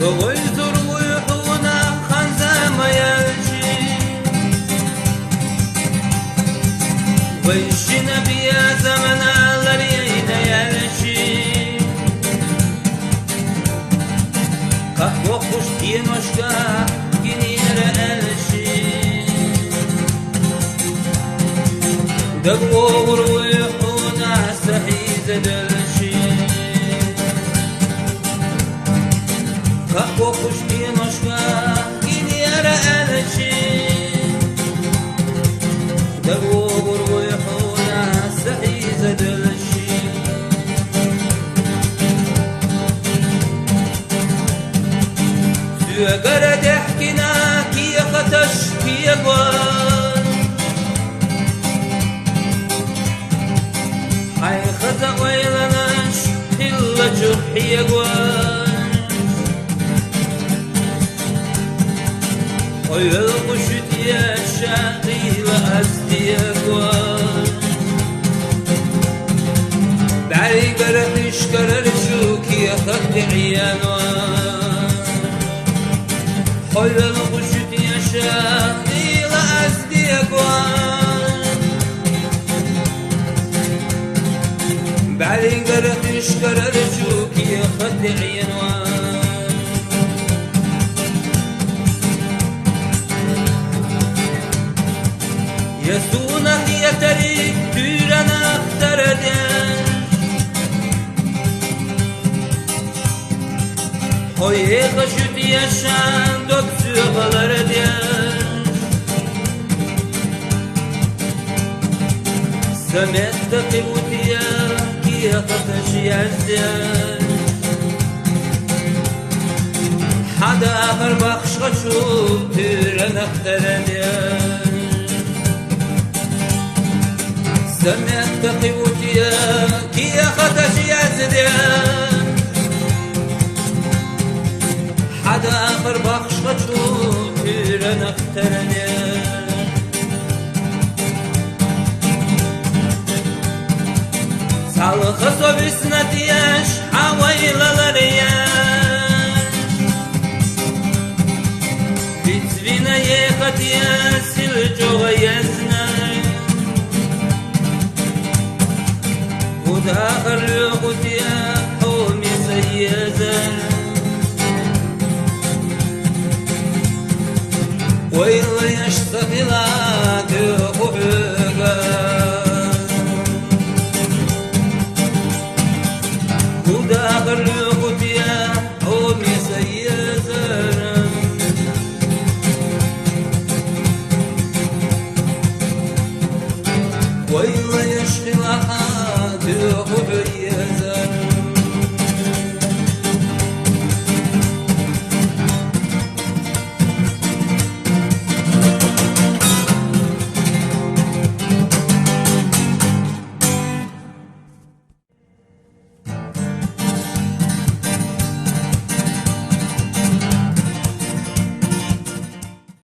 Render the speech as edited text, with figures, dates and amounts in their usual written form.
ويزور ويحونا خنزة ما يلشي ويشينا بيا زمنا لرينا يلشي قهوة خوش دينوشكا جنير ألشي دقور ويحونا سحيزة دلشي قهوة خوش دينوشكا جنير ألشي دقور ويحونا سحيزة دلشي سيقر تحكينا كي خطش كي قوان حي خزق ويلناش إلا جرحي قوان ويلقشت يا شاقي لأسدي قوان بعي قرحش قررشوك يا خط عيانوان ويلقشت يا شاقي لأسدي قوان بعلي قرتش قررشوك يا خد عينوان يسونك يا تريك تيرنا اختردن خوي قشت يا شان دوك سيغلردن سمعت قوتي كي خطش يزدان حدا آخر بخش غشوب تيرن اختردان سمعت قوتي كي خطش يزدان حدا آخر بخش غشوب تيرن اختردان الخصو بسنتياش حويل الرياش بتسبينا يختياس الجو يزنا وداخل لغتيا حومي سيزا ويلا يشتغل تخوحك وداخل لغتيا حومي سيزا ويلا يشغل حاجة